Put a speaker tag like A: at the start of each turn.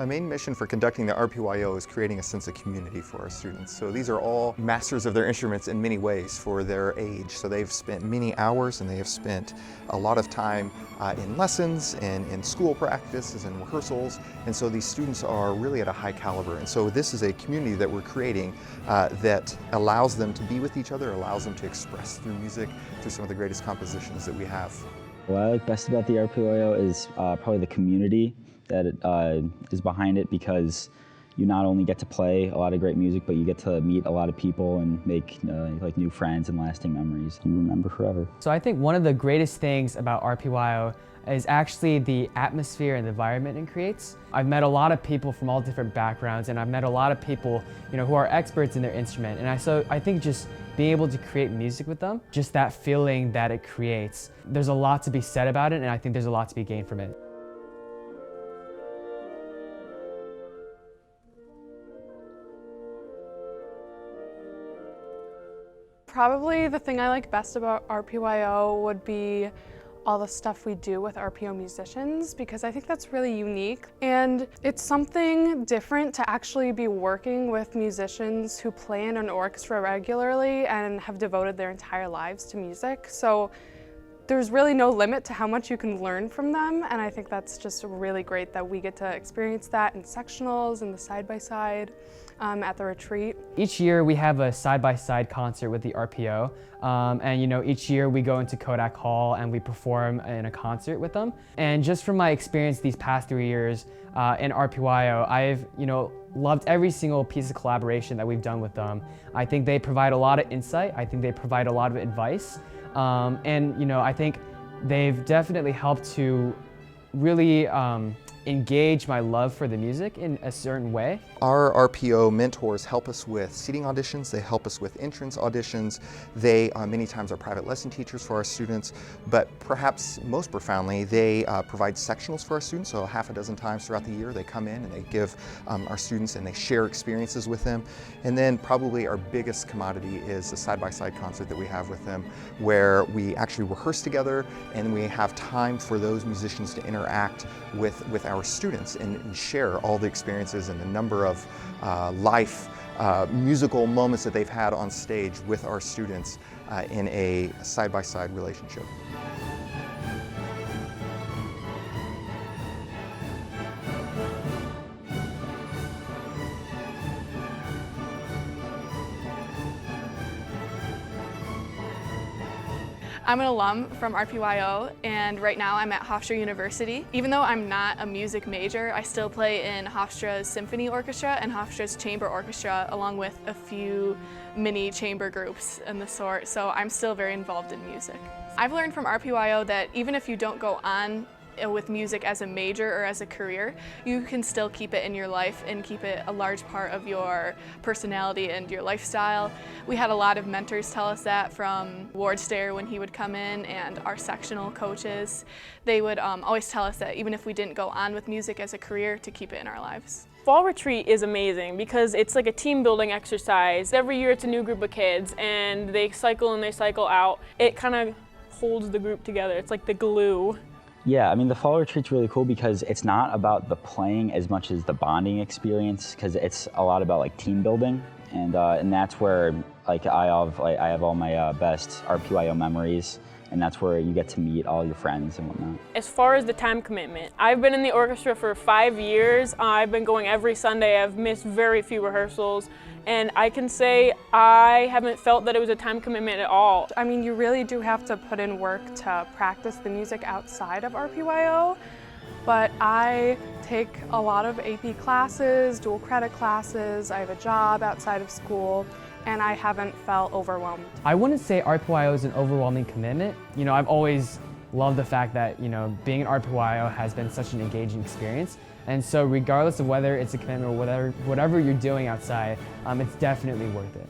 A: A main mission for conducting the RPYO is creating a sense of community for our students. So these are all masters of their instruments in many ways for their age. So they've spent many hours and they have spent a lot of time in lessons and in school practices and rehearsals. And so these students are really at a high caliber. And so this is a community that we're creating that allows them to be with each other, allows them to express through music, through some of the greatest compositions that we have.
B: What I like best about the RPYO is probably the community that is behind it, because you not only get to play a lot of great music, but you get to meet a lot of people and make like new friends and lasting memories you remember forever.
C: So I think one of the greatest things about RPYO is actually the atmosphere and the environment it creates. I've met a lot of people from all different backgrounds, and I've met a lot of people, who are experts in their instrument. And I think just being able to create music with them, just that feeling that it creates, there's a lot to be said about it, and I think there's a lot to be gained from it.
D: Probably the thing I like best about RPYO would be all the stuff we do with RPO musicians, because I think that's really unique. And it's something different to actually be working with musicians who play in an orchestra regularly and have devoted their entire lives to music. So there's really no limit to how much you can learn from them, and I think that's just really great that we get to experience that in sectionals and the side-by-side at the retreat.
C: Each year we have a side-by-side concert with the RPO, and each year we go into Kodak Hall and we perform in a concert with them. And just from my experience these past 3 years in RPYO, I've loved every single piece of collaboration that we've done with them. I think they provide a lot of insight. I think they provide a lot of advice. I think they've definitely helped to really engage my love for the music in a certain way.
A: Our RPO mentors help us with seating auditions, they help us with entrance auditions, they many times are private lesson teachers for our students, but perhaps most profoundly, they provide sectionals for our students. So half a dozen times throughout the year they come in and they give our students and they share experiences with them. And then probably our biggest commodity is the side-by-side concert that we have with them, where we actually rehearse together and we have time for those musicians to interact with our students and share all the experiences and the number of life musical moments that they've had on stage with our students in a side-by-side relationship.
D: I'm an alum from RPYO, and right now I'm at Hofstra University. Even though I'm not a music major, I still play in Hofstra's Symphony Orchestra and Hofstra's Chamber Orchestra, along with a few mini chamber groups and the sort, so I'm still very involved in music. I've learned from RPYO that even if you don't go on with music as a major or as a career, you can still keep it in your life and keep it a large part of your personality and your lifestyle. We had a lot of mentors tell us that, from Ward Stayer when he would come in, and our sectional coaches. They would always tell us that even if we didn't go on with music as a career, to keep it in our lives.
E: Fall retreat is amazing because it's like a team building exercise. Every year it's a new group of kids and they cycle in, they cycle out. It kind of holds the group together. It's like the glue.
B: Yeah, I mean, the fall retreat's really cool because it's not about the playing as much as the bonding experience, because it's a lot about like team building, and that's where like I have all my best RPYO memories, and that's where you get to meet all your friends and whatnot.
E: As far as the time commitment, I've been in the orchestra for 5 years. I've been going every Sunday. I've missed very few rehearsals. And I can say I haven't felt that it was a time commitment at all.
D: I mean, you really do have to put in work to practice the music outside of RPYO, but I take a lot of AP classes, dual credit classes, I have a job outside of school, and I haven't felt overwhelmed.
C: I wouldn't say RPYO is an overwhelming commitment. I've always loved the fact that, being an RPYO has been such an engaging experience. And so regardless of whether it's a commitment or whatever you're doing outside, it's definitely worth it.